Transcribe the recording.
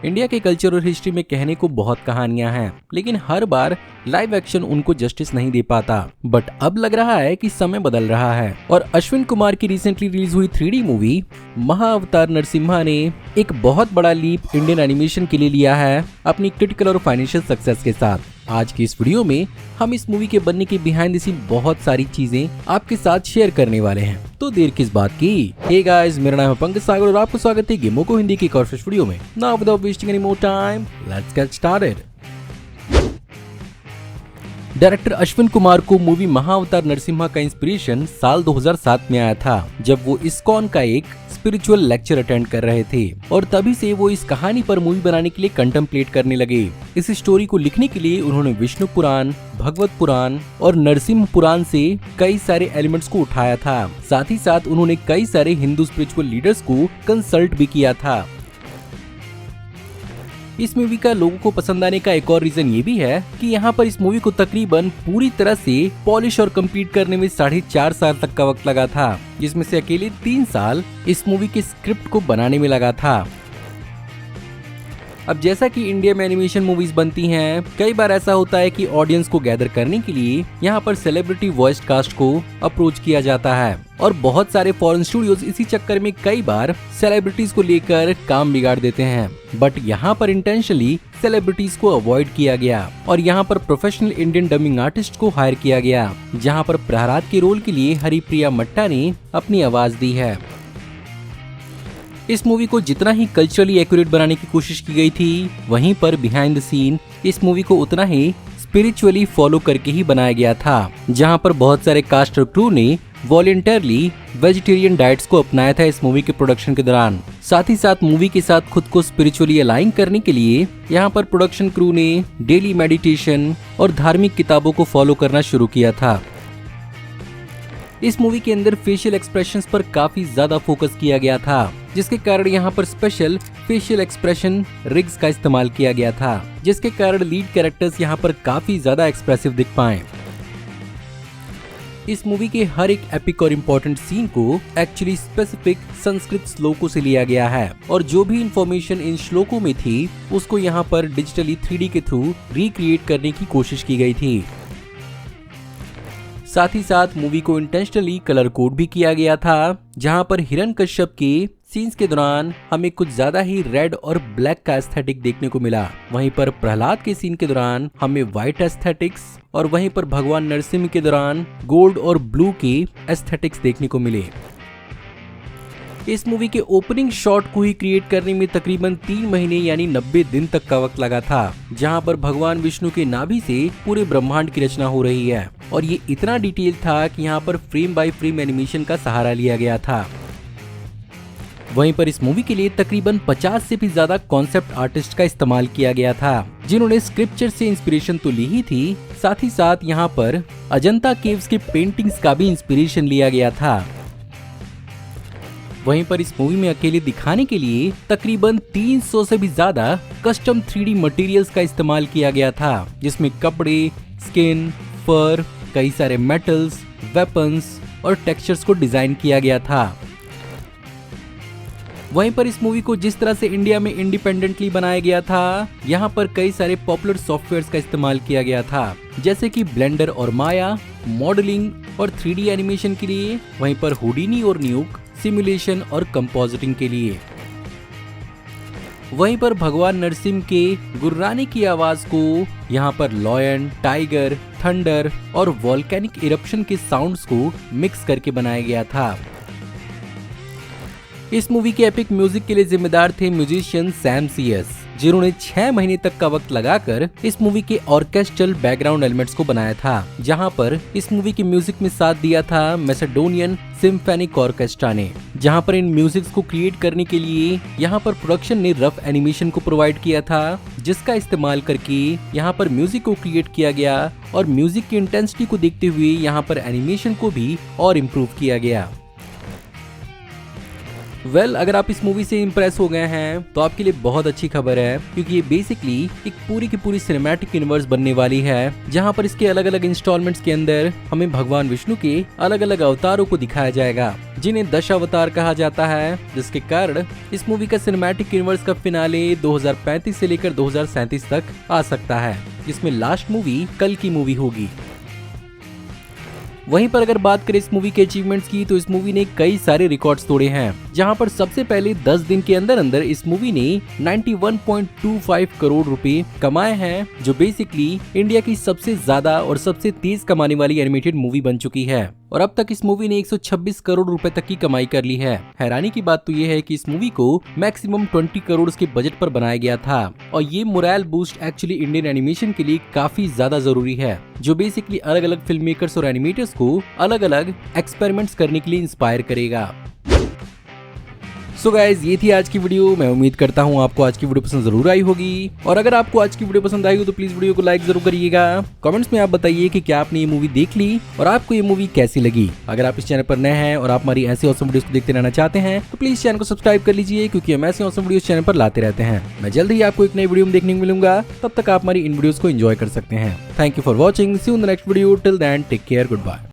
India के culture और history में कहने को बहुत कहानियां हैं, लेकिन हर बार लाइव एक्शन उनको जस्टिस नहीं दे पाता। बट अब लग रहा है कि समय बदल रहा है और अश्विन कुमार की रिसेंटली रिलीज हुई 3D मूवी महाअवतार नरसिम्हा ने एक बहुत बड़ा लीप इंडियन एनिमेशन के लिए लिया है अपनी क्रिटिकल और फाइनेंशियल सक्सेस के साथ। आज की इस वीडियो में हम इस मूवी के बनने के बिहाइंड द सीन बहुत सारी चीजें आपके साथ शेयर करने वाले हैं, तो देर किस बात की। हे गाइस, मेरा नाम है पंकज सागर और आपको स्वागत है गेमों को हिंदी की एक और फ्रेश वीडियो में। Now without wasting any more time, let's get started. Director Ashwin Kumar को मूवी महाअवतार नरसिम्हा का इंस्पिरेशन साल 2007 में आया था, जब वो इस्कॉन का एक स्पिरिचुअल लेक्चर अटेंड कर रहे थे और तभी से वो इस कहानी पर मूवी बनाने के लिए कंटेम्पलेट करने लगे। इस स्टोरी को लिखने के लिए उन्होंने विष्णु पुराण, भगवत पुराण और नरसिम्हा पुराण से कई सारे एलिमेंट्स को उठाया था। साथ ही साथ उन्होंने कई सारे हिंदू स्पिरिचुअल लीडर्स को कंसल्ट भी किया था। इस मूवी का लोगों को पसंद आने का एक और रीजन ये भी है कि यहाँ पर इस मूवी को तकरीबन पूरी तरह से पॉलिश और कंप्लीट करने में 4.5 साल तक का वक्त लगा था, जिसमें से अकेले 3 साल इस मूवी के स्क्रिप्ट को बनाने में लगा था। अब जैसा कि इंडिया में एनिमेशन मूवीज बनती हैं, कई बार ऐसा होता है कि ऑडियंस को गैदर करने के लिए यहाँ पर सेलिब्रिटी वॉइस कास्ट को अप्रोच किया जाता है और बहुत सारे फॉरेन स्टूडियोज इसी चक्कर में कई बार सेलिब्रिटीज को लेकर काम बिगाड़ देते हैं। बट यहाँ पर इंटेंशनली सेलिब्रिटीज को अवॉइड किया गया और यहाँ पर प्रोफेशनल इंडियन डबिंग आर्टिस्ट को हायर किया गया, जहाँ पर प्रहलाद के रोल के लिए हरिप्रिया मट्टा ने अपनी आवाज दी है। इस मूवी को जितना ही कल्चरली एक्यूरेट बनाने की कोशिश की गई थी, वहीं पर बिहाइंड द सीन इस मूवी को उतना ही स्पिरिचुअली फॉलो करके ही बनाया गया था, जहां पर बहुत सारे कास्ट और क्रू ने वॉलंटियरली वेजिटेरियन डाइट्स को अपनाया था इस मूवी के प्रोडक्शन के दौरान। साथ ही साथ मूवी के साथ खुद को स्पिरिचुअली अलाइन करने के लिए यहाँ पर प्रोडक्शन क्रू ने डेली मेडिटेशन और धार्मिक किताबों को फॉलो करना शुरू किया था। इस मूवी के अंदर फेशियल एक्सप्रेशंस पर काफी ज्यादा फोकस किया गया था, जिसके कारण यहाँ पर स्पेशल फेशियल एक्सप्रेशन रिग्स का इस्तेमाल किया गया था, जिसके कारण लीड कैरेक्टर्स यहाँ पर काफी ज्यादा एक्सप्रेसिव दिख पाए। इस मूवी के हर एक एपिक और इम्पोर्टेंट सीन को एक्चुअली स्पेसिफिक संस्कृत श्लोकों से लिया गया है और जो भी इंफॉर्मेशन इन श्लोकों में थी उसको यहाँ पर डिजिटली 3D के थ्रू रिक्रिएट करने की कोशिश की गई थी। साथ ही साथ मूवी को इंटेंशनली कलर कोड भी किया गया था, जहां पर हिरण्यकश्यप के सीन्स के दौरान हमें कुछ ज्यादा ही रेड और ब्लैक का एस्थेटिक देखने को मिला। वहीं पर प्रहलाद के सीन के दौरान हमें व्हाइट एस्थेटिक्स और वहीं पर भगवान नरसिम्हा के दौरान गोल्ड और ब्लू के एस्थेटिक्स देखने को मिले। इस मूवी के ओपनिंग शॉट को ही क्रिएट करने में तकरीबन 3 महीने यानी 90 दिन तक का वक्त लगा था, जहां पर भगवान विष्णु के नाभि से पूरे ब्रह्मांड की रचना हो रही है और ये इतना डिटेल था कि यहाँ पर फ्रेम बाय फ्रेम एनिमेशन का सहारा लिया गया था। वहीं पर इस मूवी के लिए तकरीबन 50 से भी ज्यादा कॉन्सेप्ट आर्टिस्ट का इस्तेमाल किया गया था, जिन्होंने स्क्रिप्चर से इंस्पिरेशन तो ली ही थी, साथ ही साथ यहाँ पर अजंता केव्स के पेंटिंग्स का भी इंस्पिरेशन लिया गया था। वहीं पर इस मूवी में अकेले दिखाने के लिए तकरीबन 300 से भी ज्यादा कस्टम 3D मटेरियल्स का इस्तेमाल किया गया था, जिसमें कपड़े, स्किन, फर, कई सारे मेटल्स, वेपन्स और टेक्सचर्स को डिजाइन किया गया था। वहीं पर इस मूवी को जिस तरह से इंडिया में इंडिपेंडेंटली बनाया गया था, यहाँ पर कई सारे पॉपुलर सॉफ्टवेयर्स का इस्तेमाल किया गया था, जैसे कि ब्लेंडर और माया मॉडलिंग और 3D एनिमेशन के लिए, वहीं पर हुडिनी और न्यूक सिमुलेशन और कंपोजिटिंग के लिए। वहीं पर भगवान नरसिम्हा के गुर्राने की आवाज को यहाँ पर लॉयन, टाइगर, थंडर और वॉल्केनिक इरप्शन के साउंड्स को मिक्स करके बनाया गया था। इस मूवी के एपिक म्यूजिक के लिए जिम्मेदार थे म्यूजिशियन सैम सीएस, जिन्होंने 6 महीने तक का वक्त लगाकर इस मूवी के ऑर्केस्ट्रल बैकग्राउंड एलिमेंट्स को बनाया था, जहां पर इस मूवी के म्यूजिक में साथ दिया था मैसेडोनियन सिम्फेनिक ऑर्केस्ट्रा ने, जहां पर इन म्यूजिक्स को क्रिएट करने के लिए यहां पर प्रोडक्शन ने रफ एनिमेशन को प्रोवाइड किया था, जिसका इस्तेमाल करके यहां पर म्यूजिक को क्रिएट किया गया और म्यूजिक की इंटेंसिटी को देखते हुए यहां पर एनिमेशन को भी और इम्प्रूव किया गया। वेल, अगर आप इस मूवी से इम्प्रेस हो गए हैं तो आपके लिए बहुत अच्छी खबर है, क्योंकि ये बेसिकली एक पूरी की पूरी सिनेमैटिक यूनिवर्स बनने वाली है, जहाँ पर इसके अलग अलग इंस्टॉलमेंट्स के अंदर हमें भगवान विष्णु के अलग अलग अवतारों को दिखाया जाएगा, जिन्हें दशावतार कहा जाता है, जिसके कारण इस मूवी का सिनेमैटिक यूनिवर्स का फिनाले 2035 से लेकर 2037 तक आ सकता है, जिसमें लास्ट मूवी कल की मूवी होगी। वहीं पर अगर बात करें इस मूवी के अचीवमेंट्स की, तो इस मूवी ने कई सारे रिकॉर्ड्स तोड़े हैं, जहां पर सबसे पहले 10 दिन के अंदर अंदर इस मूवी ने 91.25 करोड़ रुपए कमाए हैं, जो बेसिकली इंडिया की सबसे ज्यादा और सबसे तेज कमाने वाली एनिमेटेड मूवी बन चुकी है। और अब तक इस मूवी ने 126 करोड़ रुपए तक की कमाई कर ली है। हैरानी की बात तो ये है कि इस मूवी को मैक्सिमम 20 करोड़ के बजट पर बनाया गया था, और ये moral boost actually Indian animation के लिए काफी ज्यादा जरूरी है, जो बेसिकली अलग अलग फिल्म मेकर्स और एनिमेटर्स को अलग अलग एक्सपेरिमेंट्स करने के लिए इंस्पायर करेगा। सो गाइज, ये थी आज की वीडियो। मैं उम्मीद करता हूँ आपको आज की वीडियो पसंद जरूर आई होगी, और अगर आपको आज की वीडियो पसंद आई हो तो प्लीज वीडियो को लाइक जरूर करिएगा। कमेंट्स में आप बताइए कि क्या आपने ये मूवी देख ली और आपको ये मूवी कैसी लगी। अगर आप इस चैनल पर नए हैं और आप हमारी ऐसी ऑसम वीडियोस को देखते रहना चाहते हैं तो प्लीज चैनल को सब्सक्राइब कर लीजिए, क्योंकि हम ऐसी ऑसम वीडियोस चैनल पर लाते रहते हैं। मैं जल्द ही आपको एक नई वीडियो में देखने को मिलूंगा, तब तक आप हमारी इन वीडियोस को एंजॉय कर सकते हैं। Thank you for watching, see you in the next video, till then take care, good bye.